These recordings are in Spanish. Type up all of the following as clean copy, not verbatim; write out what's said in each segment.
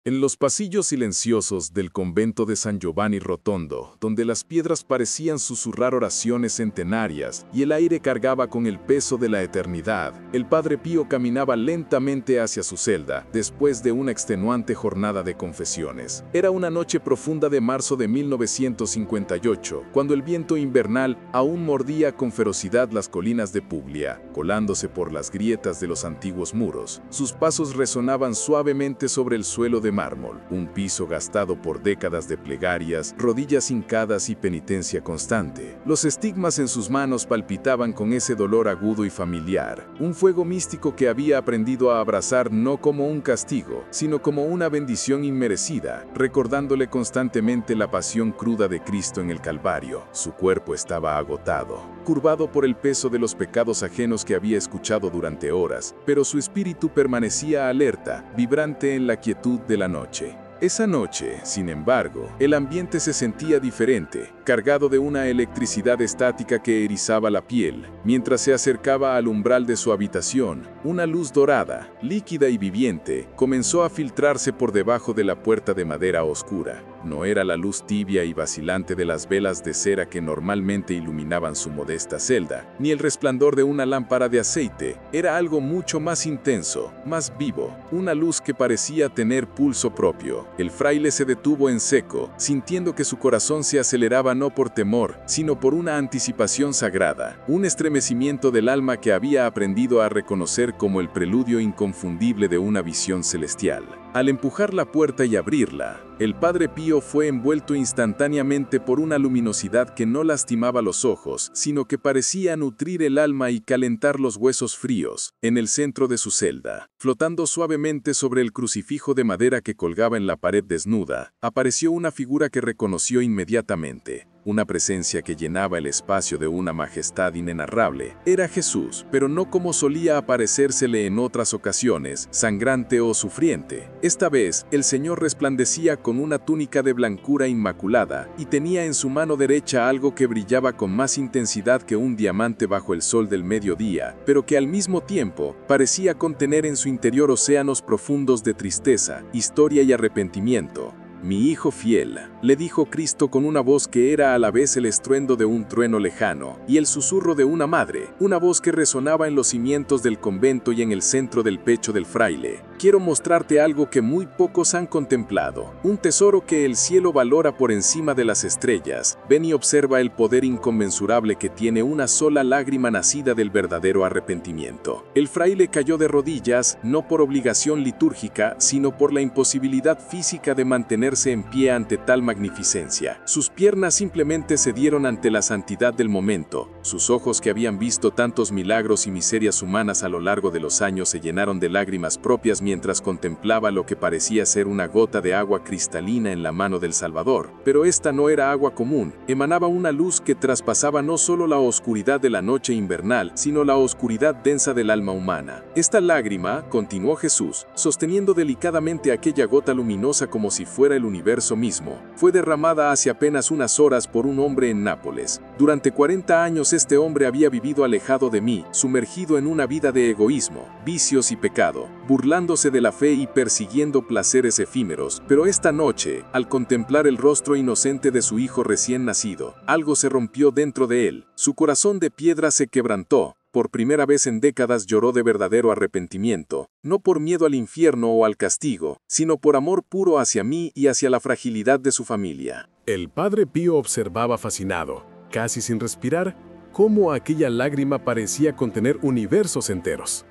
En los pasillos silenciosos del convento de San Giovanni Rotondo, donde las piedras parecían susurrar oraciones centenarias y el aire cargaba con el peso de la eternidad, el Padre Pío caminaba lentamente hacia su celda, después de una extenuante jornada de confesiones. Era una noche profunda de marzo de 1958, cuando el viento invernal aún mordía con ferocidad las colinas de Puglia, colándose por las grietas de los antiguos muros. Sus pasos resonaban suavemente sobre el suelo de mármol, un piso gastado por décadas de plegarias, rodillas hincadas y penitencia constante. Los estigmas en sus manos palpitaban con ese dolor agudo y familiar, un fuego místico que había aprendido a abrazar no como un castigo, sino como una bendición inmerecida, recordándole constantemente la pasión cruda de Cristo en el Calvario. Su cuerpo estaba agotado, curvado por el peso de los pecados ajenos que había escuchado durante horas, pero su espíritu permanecía alerta, vibrante en la quietud de la noche. Esa noche, sin embargo, el ambiente se sentía diferente, cargado de una electricidad estática que erizaba la piel. Mientras se acercaba al umbral de su habitación, una luz dorada, líquida y viviente, comenzó a filtrarse por debajo de la puerta de madera oscura. No era la luz tibia y vacilante de las velas de cera que normalmente iluminaban su modesta celda, ni el resplandor de una lámpara de aceite. Era algo mucho más intenso, más vivo, una luz que parecía tener pulso propio. El fraile se detuvo en seco, sintiendo que su corazón se aceleraba no por temor, sino por una anticipación sagrada, un estremecimiento del alma que había aprendido a reconocer como el preludio inconfundible de una visión celestial. Al empujar la puerta y abrirla, el Padre Pío fue envuelto instantáneamente por una luminosidad que no lastimaba los ojos, sino que parecía nutrir el alma y calentar los huesos fríos. En el centro de su celda, flotando suavemente sobre el crucifijo de madera que colgaba en la pared desnuda, apareció una figura que reconoció inmediatamente. Una presencia que llenaba el espacio de una majestad inenarrable. Era Jesús, pero no como solía aparecérsele en otras ocasiones, sangrante o sufriente. Esta vez, el Señor resplandecía con una túnica de blancura inmaculada y tenía en su mano derecha algo que brillaba con más intensidad que un diamante bajo el sol del mediodía, pero que al mismo tiempo parecía contener en su interior océanos profundos de tristeza, historia y arrepentimiento. «Mi hijo fiel», le dijo Cristo con una voz que era a la vez el estruendo de un trueno lejano y el susurro de una madre, una voz que resonaba en los cimientos del convento y en el centro del pecho del fraile. «Quiero mostrarte algo que muy pocos han contemplado, un tesoro que el cielo valora por encima de las estrellas. Ven y observa el poder inconmensurable que tiene una sola lágrima nacida del verdadero arrepentimiento». El fraile cayó de rodillas, no por obligación litúrgica, sino por la imposibilidad física de mantenerse en pie ante tal magnificencia. Sus piernas simplemente cedieron ante la santidad del momento. Sus ojos, que habían visto tantos milagros y miserias humanas a lo largo de los años, se llenaron de lágrimas propias mientras contemplaba lo que parecía ser una gota de agua cristalina en la mano del Salvador. Pero esta no era agua común, emanaba una luz que traspasaba no solo la oscuridad de la noche invernal, sino la oscuridad densa del alma humana. Esta lágrima, continuó Jesús, sosteniendo delicadamente aquella gota luminosa como si fuera el universo mismo, fue derramada hace apenas unas horas por un hombre en Nápoles. Durante 40 años este hombre había vivido alejado de mí, sumergido en una vida de egoísmo, vicios y pecado, burlándose de la fe y persiguiendo placeres efímeros. Pero esta noche, al contemplar el rostro inocente de su hijo recién nacido, algo se rompió dentro de él. Su corazón de piedra se quebrantó. Por primera vez en décadas lloró de verdadero arrepentimiento, no por miedo al infierno o al castigo, sino por amor puro hacia mí y hacia la fragilidad de su familia. El Padre Pío observaba fascinado, casi sin respirar, cómo aquella lágrima parecía contener universos enteros.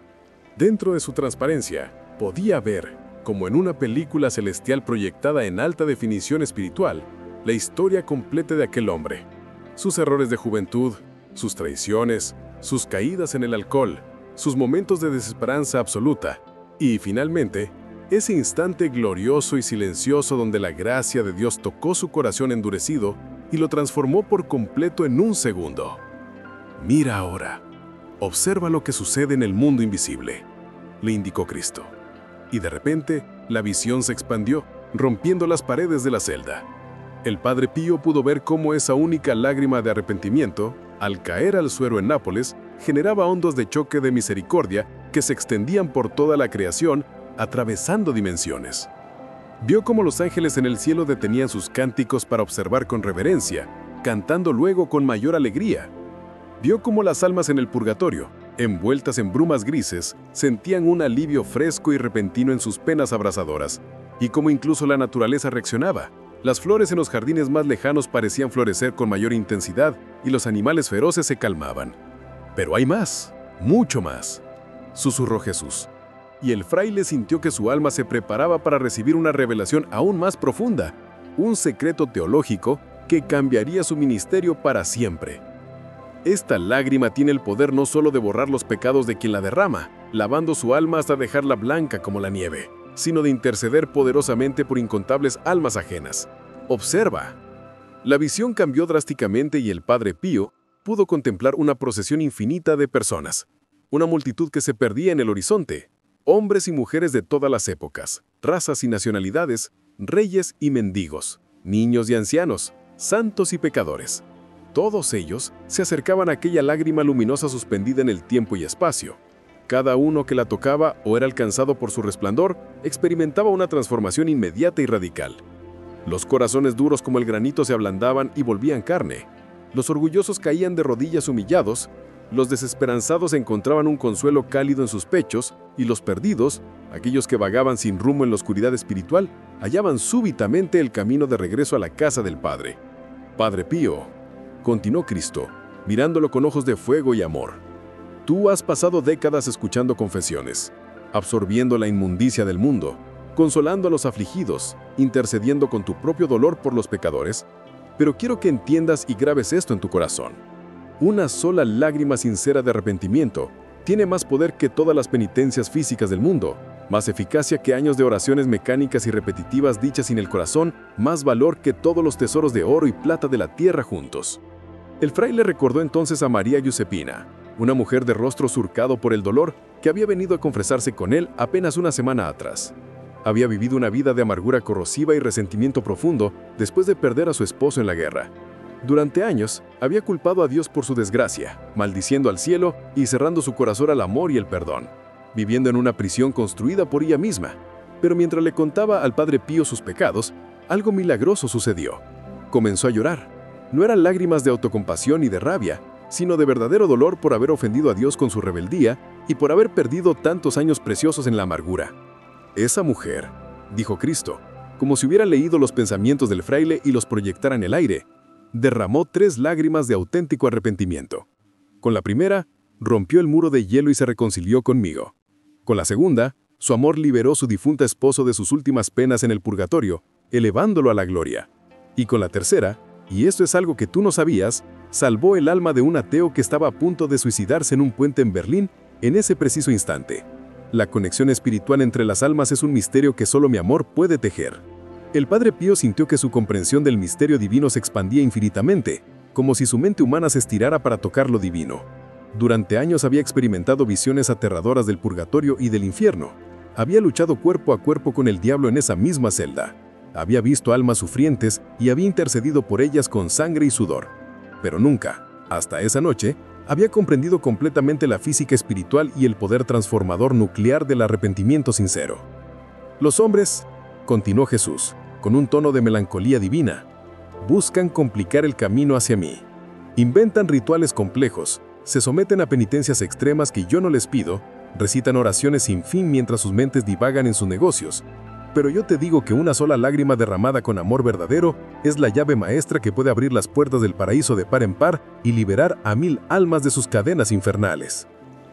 Dentro de su transparencia, podía ver, como en una película celestial proyectada en alta definición espiritual, la historia completa de aquel hombre. Sus errores de juventud, sus traiciones, sus caídas en el alcohol, sus momentos de desesperanza absoluta, y finalmente, ese instante glorioso y silencioso donde la gracia de Dios tocó su corazón endurecido y lo transformó por completo en un segundo. «Mira ahora, observa lo que sucede en el mundo invisible», le indicó Cristo. Y de repente, la visión se expandió, rompiendo las paredes de la celda. El Padre Pío pudo ver cómo esa única lágrima de arrepentimiento, al caer al suelo en Nápoles, generaba ondas de choque de misericordia que se extendían por toda la creación, atravesando dimensiones. Vio cómo los ángeles en el cielo detenían sus cánticos para observar con reverencia, cantando luego con mayor alegría. Vio cómo las almas en el purgatorio, envueltas en brumas grises, sentían un alivio fresco y repentino en sus penas abrasadoras, y cómo incluso la naturaleza reaccionaba. Las flores en los jardines más lejanos parecían florecer con mayor intensidad y los animales feroces se calmaban. «Pero hay más, mucho más», susurró Jesús. Y el fraile sintió que su alma se preparaba para recibir una revelación aún más profunda, un secreto teológico que cambiaría su ministerio para siempre. Esta lágrima tiene el poder no solo de borrar los pecados de quien la derrama, lavando su alma hasta dejarla blanca como la nieve, sino de interceder poderosamente por incontables almas ajenas. Observa. La visión cambió drásticamente y el Padre Pío pudo contemplar una procesión infinita de personas, una multitud que se perdía en el horizonte, hombres y mujeres de todas las épocas, razas y nacionalidades, reyes y mendigos, niños y ancianos, santos y pecadores. Todos ellos se acercaban a aquella lágrima luminosa suspendida en el tiempo y espacio. Cada uno que la tocaba o era alcanzado por su resplandor experimentaba una transformación inmediata y radical. Los corazones duros como el granito se ablandaban y volvían carne. Los orgullosos caían de rodillas humillados, los desesperanzados encontraban un consuelo cálido en sus pechos y los perdidos, aquellos que vagaban sin rumbo en la oscuridad espiritual, hallaban súbitamente el camino de regreso a la casa del Padre. «Padre Pío», continuó Cristo, mirándolo con ojos de fuego y amor, «tú has pasado décadas escuchando confesiones, absorbiendo la inmundicia del mundo, consolando a los afligidos, intercediendo con tu propio dolor por los pecadores, pero quiero que entiendas y grabes esto en tu corazón. Una sola lágrima sincera de arrepentimiento tiene más poder que todas las penitencias físicas del mundo, más eficacia que años de oraciones mecánicas y repetitivas dichas sin el corazón, más valor que todos los tesoros de oro y plata de la tierra juntos». El fraile recordó entonces a María Giuseppina, una mujer de rostro surcado por el dolor que había venido a confesarse con él apenas una semana atrás. Había vivido una vida de amargura corrosiva y resentimiento profundo después de perder a su esposo en la guerra. Durante años, había culpado a Dios por su desgracia, maldiciendo al cielo y cerrando su corazón al amor y el perdón, viviendo en una prisión construida por ella misma. Pero mientras le contaba al Padre Pío sus pecados, algo milagroso sucedió. Comenzó a llorar. No eran lágrimas de autocompasión y de rabia, sino de verdadero dolor por haber ofendido a Dios con su rebeldía y por haber perdido tantos años preciosos en la amargura. «Esa mujer», dijo Cristo, como si hubiera leído los pensamientos del fraile y los proyectara en el aire, derramó 3 lágrimas de auténtico arrepentimiento. Con la primera, rompió el muro de hielo y se reconcilió conmigo. Con la segunda, su amor liberó a su difunto esposo de sus últimas penas en el purgatorio, elevándolo a la gloria. Y con la tercera, y esto es algo que tú no sabías, salvó el alma de un ateo que estaba a punto de suicidarse en un puente en Berlín en ese preciso instante. La conexión espiritual entre las almas es un misterio que solo mi amor puede tejer. El Padre Pío sintió que su comprensión del misterio divino se expandía infinitamente, como si su mente humana se estirara para tocar lo divino. Durante años había experimentado visiones aterradoras del purgatorio y del infierno. Había luchado cuerpo a cuerpo con el diablo en esa misma celda. Había visto almas sufrientes y había intercedido por ellas con sangre y sudor. Pero nunca, hasta esa noche, había comprendido completamente la física espiritual y el poder transformador nuclear del arrepentimiento sincero. Los hombres, continuó Jesús, con un tono de melancolía divina, buscan complicar el camino hacia mí. Inventan rituales complejos, se someten a penitencias extremas que yo no les pido, recitan oraciones sin fin mientras sus mentes divagan en sus negocios. Pero yo te digo que una sola lágrima derramada con amor verdadero es la llave maestra que puede abrir las puertas del paraíso de par en par y liberar a 1000 almas de sus cadenas infernales.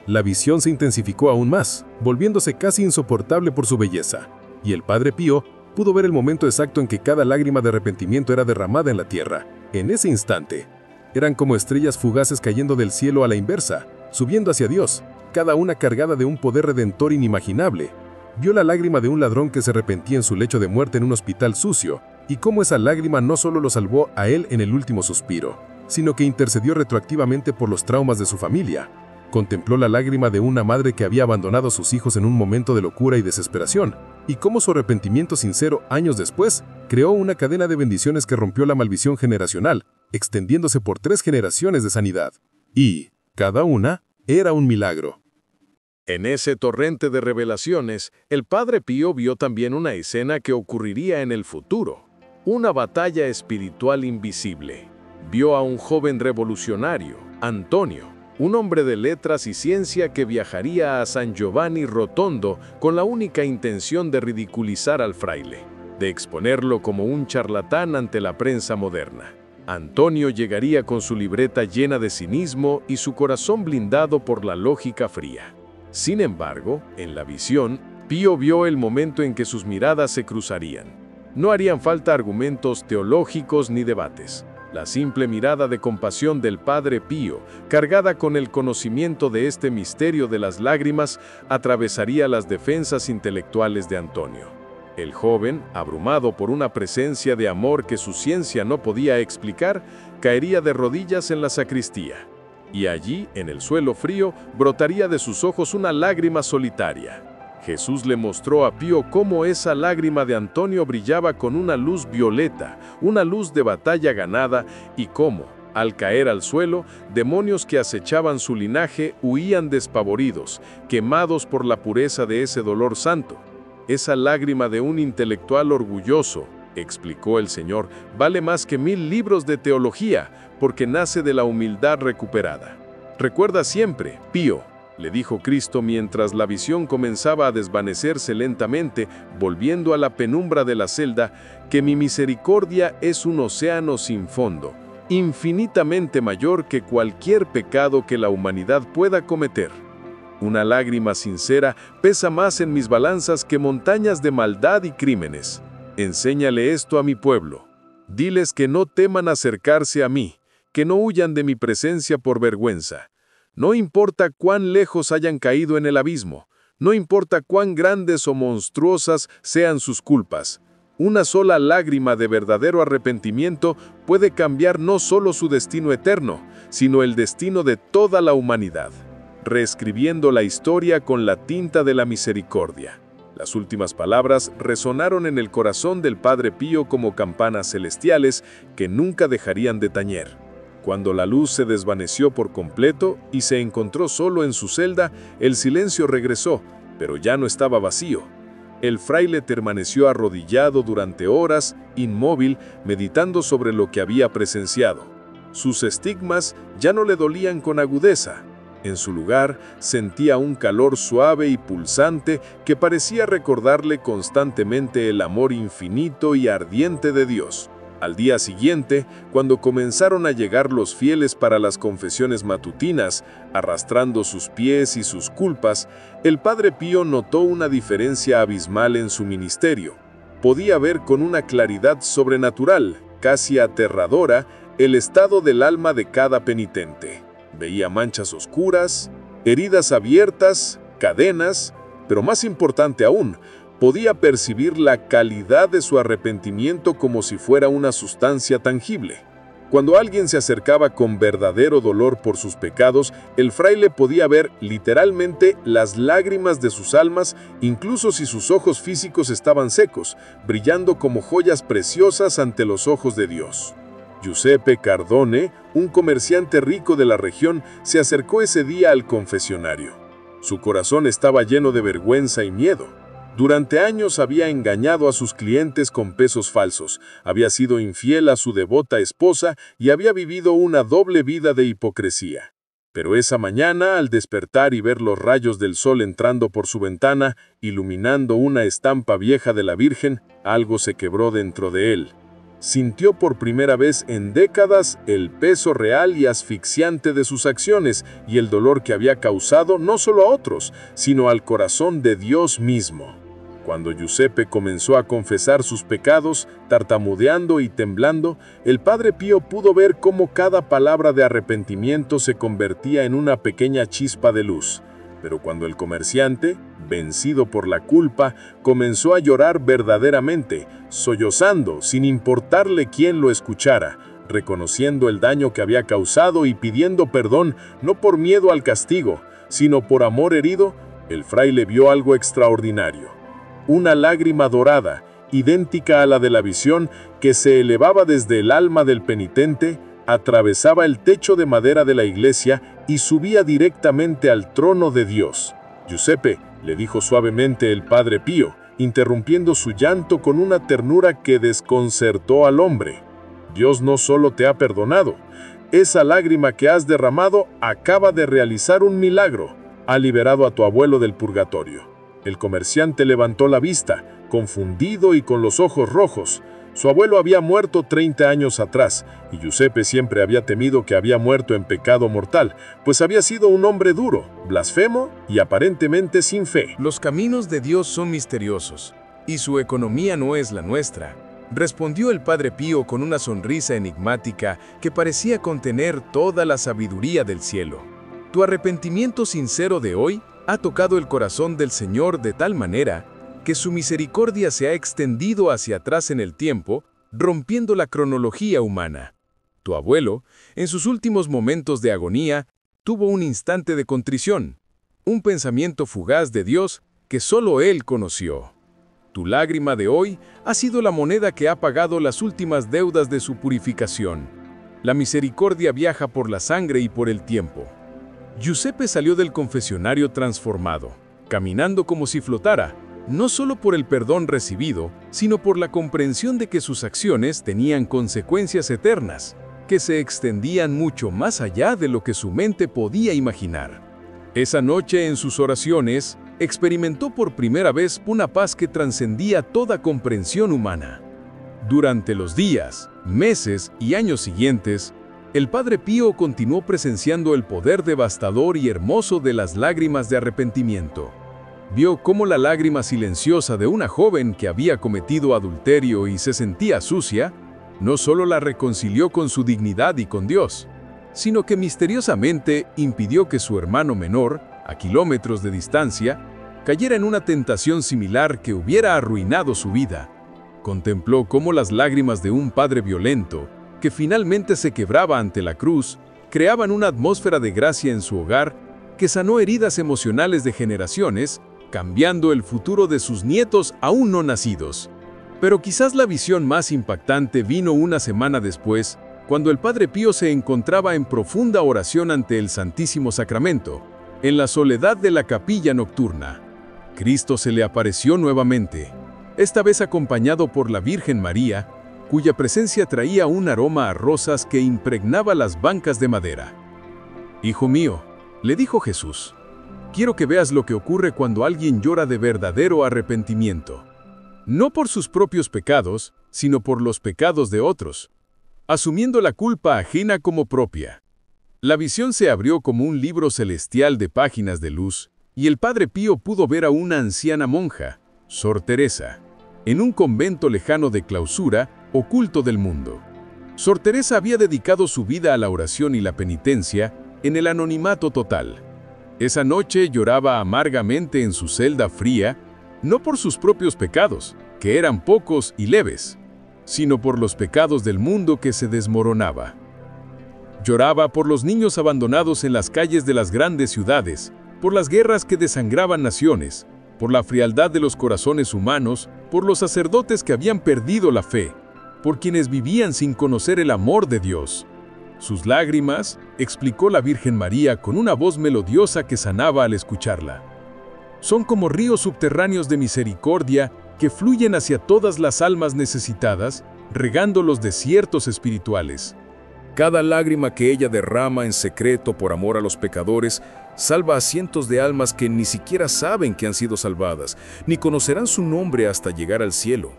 La visión se intensificó aún más, volviéndose casi insoportable por su belleza, y el Padre Pío pudo ver el momento exacto en que cada lágrima de arrepentimiento era derramada en la tierra. En ese instante, eran como estrellas fugaces cayendo del cielo a la inversa, subiendo hacia Dios, cada una cargada de un poder redentor inimaginable. Vio la lágrima de un ladrón que se arrepentía en su lecho de muerte en un hospital sucio, y cómo esa lágrima no solo lo salvó a él en el último suspiro, sino que intercedió retroactivamente por los traumas de su familia. Contempló la lágrima de una madre que había abandonado a sus hijos en un momento de locura y desesperación, y cómo su arrepentimiento sincero, años después, creó una cadena de bendiciones que rompió la maldición generacional, extendiéndose por 3 generaciones de sanidad. Y, cada una, era un milagro. En ese torrente de revelaciones, el Padre Pío vio también una escena que ocurriría en el futuro, una batalla espiritual invisible. Vio a un joven revolucionario, Antonio, un hombre de letras y ciencia que viajaría a San Giovanni Rotondo con la única intención de ridiculizar al fraile, de exponerlo como un charlatán ante la prensa moderna. Antonio llegaría con su libreta llena de cinismo y su corazón blindado por la lógica fría. Sin embargo, en la visión, Pío vio el momento en que sus miradas se cruzarían. No harían falta argumentos teológicos ni debates. La simple mirada de compasión del Padre Pío, cargada con el conocimiento de este misterio de las lágrimas, atravesaría las defensas intelectuales de Antonio. El joven, abrumado por una presencia de amor que su ciencia no podía explicar, caería de rodillas en la sacristía. Y allí, en el suelo frío, brotaría de sus ojos una lágrima solitaria. Jesús le mostró a Pío cómo esa lágrima de Antonio brillaba con una luz violeta, una luz de batalla ganada, y cómo, al caer al suelo, demonios que acechaban su linaje huían despavoridos, quemados por la pureza de ese dolor santo. Esa lágrima de un intelectual orgulloso, explicó el Señor, vale más que 1000 libros de teología, porque nace de la humildad recuperada. Recuerda siempre, Pío, le dijo Cristo mientras la visión comenzaba a desvanecerse lentamente, volviendo a la penumbra de la celda, que mi misericordia es un océano sin fondo, infinitamente mayor que cualquier pecado que la humanidad pueda cometer. Una lágrima sincera pesa más en mis balanzas que montañas de maldad y crímenes. Enséñale esto a mi pueblo. Diles que no teman acercarse a mí, que no huyan de mi presencia por vergüenza. No importa cuán lejos hayan caído en el abismo, no importa cuán grandes o monstruosas sean sus culpas. Una sola lágrima de verdadero arrepentimiento puede cambiar no solo su destino eterno, sino el destino de toda la humanidad, reescribiendo la historia con la tinta de la misericordia. Las últimas palabras resonaron en el corazón del Padre Pío como campanas celestiales que nunca dejarían de tañer. Cuando la luz se desvaneció por completo y se encontró solo en su celda, el silencio regresó, pero ya no estaba vacío. El fraile permaneció arrodillado durante horas, inmóvil, meditando sobre lo que había presenciado. Sus estigmas ya no le dolían con agudeza. En su lugar, sentía un calor suave y pulsante que parecía recordarle constantemente el amor infinito y ardiente de Dios. Al día siguiente, cuando comenzaron a llegar los fieles para las confesiones matutinas, arrastrando sus pies y sus culpas, el Padre Pío notó una diferencia abismal en su ministerio. Podía ver con una claridad sobrenatural, casi aterradora, el estado del alma de cada penitente. Veía manchas oscuras, heridas abiertas, cadenas, pero más importante aún, podía percibir la calidad de su arrepentimiento como si fuera una sustancia tangible. Cuando alguien se acercaba con verdadero dolor por sus pecados, el fraile podía ver literalmente las lágrimas de sus almas, incluso si sus ojos físicos estaban secos, brillando como joyas preciosas ante los ojos de Dios. Giuseppe Cardone, un comerciante rico de la región, se acercó ese día al confesionario. Su corazón estaba lleno de vergüenza y miedo. Durante años había engañado a sus clientes con pesos falsos, había sido infiel a su devota esposa y había vivido una doble vida de hipocresía. Pero esa mañana, al despertar y ver los rayos del sol entrando por su ventana, iluminando una estampa vieja de la Virgen, algo se quebró dentro de él. Sintió por primera vez en décadas el peso real y asfixiante de sus acciones y el dolor que había causado no solo a otros, sino al corazón de Dios mismo. Cuando Giuseppe comenzó a confesar sus pecados, tartamudeando y temblando, el Padre Pío pudo ver cómo cada palabra de arrepentimiento se convertía en una pequeña chispa de luz. Pero cuando el comerciante, vencido por la culpa, comenzó a llorar verdaderamente, sollozando sin importarle quién lo escuchara, reconociendo el daño que había causado y pidiendo perdón no por miedo al castigo, sino por amor herido, el fraile vio algo extraordinario. Una lágrima dorada, idéntica a la de la visión, que se elevaba desde el alma del penitente, atravesaba el techo de madera de la iglesia y subía directamente al trono de Dios. Giuseppe, le dijo suavemente el padre Pío, interrumpiendo su llanto con una ternura que desconcertó al hombre. Dios no solo te ha perdonado, esa lágrima que has derramado acaba de realizar un milagro. Ha liberado a tu abuelo del purgatorio. El comerciante levantó la vista, confundido y con los ojos rojos. Su abuelo había muerto 30 años atrás, y Giuseppe siempre había temido que había muerto en pecado mortal, pues había sido un hombre duro, blasfemo y aparentemente sin fe. Los caminos de Dios son misteriosos, y su economía no es la nuestra, respondió el padre Pío con una sonrisa enigmática que parecía contener toda la sabiduría del cielo. Tu arrepentimiento sincero de hoy ha tocado el corazón del Señor de tal manera que su misericordia se ha extendido hacia atrás en el tiempo, rompiendo la cronología humana. Tu abuelo, en sus últimos momentos de agonía, tuvo un instante de contrición, un pensamiento fugaz de Dios que solo él conoció. Tu lágrima de hoy ha sido la moneda que ha pagado las últimas deudas de su purificación. La misericordia viaja por la sangre y por el tiempo. Giuseppe salió del confesionario transformado, caminando como si flotara, no solo por el perdón recibido, sino por la comprensión de que sus acciones tenían consecuencias eternas, que se extendían mucho más allá de lo que su mente podía imaginar. Esa noche, en sus oraciones, experimentó por primera vez una paz que trascendía toda comprensión humana. Durante los días, meses y años siguientes, el padre Pío continuó presenciando el poder devastador y hermoso de las lágrimas de arrepentimiento. Vio cómo la lágrima silenciosa de una joven que había cometido adulterio y se sentía sucia, no solo la reconcilió con su dignidad y con Dios, sino que misteriosamente impidió que su hermano menor, a kilómetros de distancia, cayera en una tentación similar que hubiera arruinado su vida. Contempló cómo las lágrimas de un padre violento, que finalmente se quebraba ante la cruz, creaban una atmósfera de gracia en su hogar que sanó heridas emocionales de generaciones, cambiando el futuro de sus nietos aún no nacidos. Pero quizás la visión más impactante vino una semana después, cuando el padre Pío se encontraba en profunda oración ante el Santísimo Sacramento, en la soledad de la capilla nocturna. Cristo se le apareció nuevamente, esta vez acompañado por la Virgen María, cuya presencia traía un aroma a rosas que impregnaba las bancas de madera. «Hijo mío», le dijo Jesús, «quiero que veas lo que ocurre cuando alguien llora de verdadero arrepentimiento, no por sus propios pecados, sino por los pecados de otros, asumiendo la culpa ajena como propia». La visión se abrió como un libro celestial de páginas de luz, y el padre Pío pudo ver a una anciana monja, Sor Teresa, en un convento lejano de clausura, oculto del mundo. Sor Teresa había dedicado su vida a la oración y la penitencia en el anonimato total. Esa noche lloraba amargamente en su celda fría, no por sus propios pecados, que eran pocos y leves, sino por los pecados del mundo que se desmoronaba. Lloraba por los niños abandonados en las calles de las grandes ciudades, por las guerras que desangraban naciones, por la frialdad de los corazones humanos, por los sacerdotes que habían perdido la fe, por quienes vivían sin conocer el amor de Dios. Sus lágrimas, explicó la Virgen María con una voz melodiosa que sanaba al escucharla, son como ríos subterráneos de misericordia que fluyen hacia todas las almas necesitadas, regando los desiertos espirituales. Cada lágrima que ella derrama en secreto por amor a los pecadores salva a cientos de almas que ni siquiera saben que han sido salvadas, ni conocerán su nombre hasta llegar al cielo.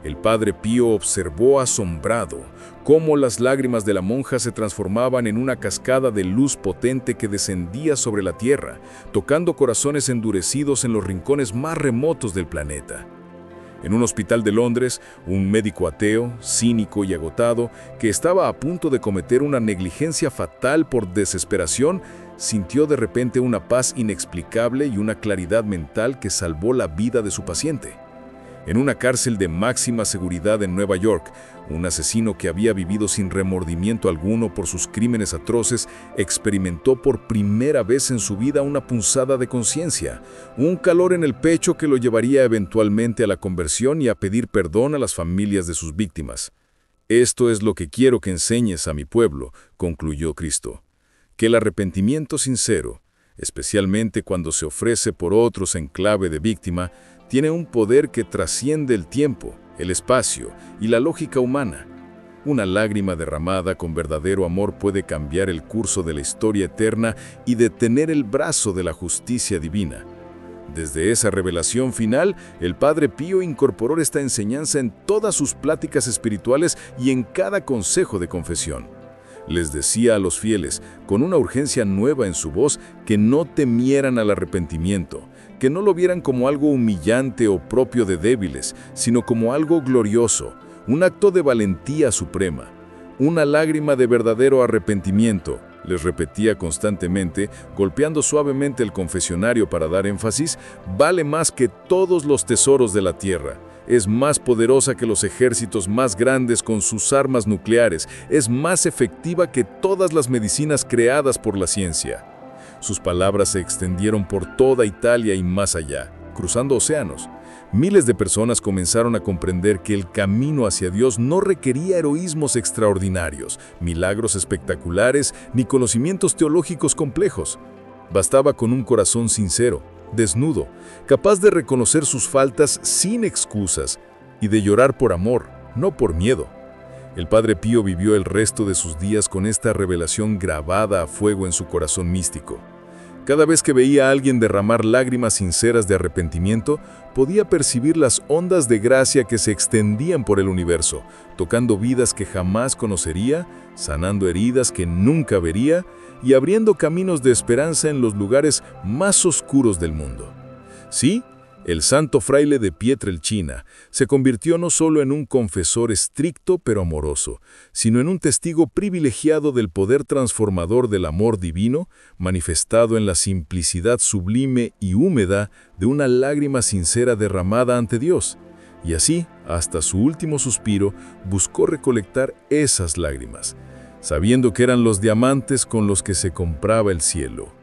El padre Pío observó asombrado cómo las lágrimas de la monja se transformaban en una cascada de luz potente que descendía sobre la tierra, tocando corazones endurecidos en los rincones más remotos del planeta. En un hospital de Londres, un médico ateo, cínico y agotado, que estaba a punto de cometer una negligencia fatal por desesperación, sintió de repente una paz inexplicable y una claridad mental que salvó la vida de su paciente. En una cárcel de máxima seguridad en Nueva York, un asesino que había vivido sin remordimiento alguno por sus crímenes atroces experimentó por primera vez en su vida una punzada de conciencia, un calor en el pecho que lo llevaría eventualmente a la conversión y a pedir perdón a las familias de sus víctimas. «Esto es lo que quiero que enseñes a mi pueblo», concluyó Cristo, «que el arrepentimiento sincero especialmente cuando se ofrece por otros en clave de víctima, tiene un poder que trasciende el tiempo, el espacio y la lógica humana. Una lágrima derramada con verdadero amor puede cambiar el curso de la historia eterna y detener el brazo de la justicia divina. Desde esa revelación final, el Padre Pío incorporó esta enseñanza en todas sus pláticas espirituales y en cada consejo de confesión. Les decía a los fieles, con una urgencia nueva en su voz, que no temieran al arrepentimiento, que no lo vieran como algo humillante o propio de débiles, sino como algo glorioso, un acto de valentía suprema, una lágrima de verdadero arrepentimiento. Les repetía constantemente, golpeando suavemente el confesionario para dar énfasis, vale más que todos los tesoros de la tierra. Es más poderosa que los ejércitos más grandes con sus armas nucleares. Es más efectiva que todas las medicinas creadas por la ciencia. Sus palabras se extendieron por toda Italia y más allá, cruzando océanos. Miles de personas comenzaron a comprender que el camino hacia Dios no requería heroísmos extraordinarios, milagros espectaculares ni conocimientos teológicos complejos. Bastaba con un corazón sincero, desnudo, capaz de reconocer sus faltas sin excusas y de llorar por amor, no por miedo. El Padre Pío vivió el resto de sus días con esta revelación grabada a fuego en su corazón místico. Cada vez que veía a alguien derramar lágrimas sinceras de arrepentimiento, podía percibir las ondas de gracia que se extendían por el universo, tocando vidas que jamás conocería, sanando heridas que nunca vería y abriendo caminos de esperanza en los lugares más oscuros del mundo. Sí, el santo fraile de Pietrelcina se convirtió no solo en un confesor estricto pero amoroso, sino en un testigo privilegiado del poder transformador del amor divino, manifestado en la simplicidad sublime y húmeda de una lágrima sincera derramada ante Dios. Y así, hasta su último suspiro, buscó recolectar esas lágrimas, sabiendo que eran los diamantes con los que se compraba el cielo.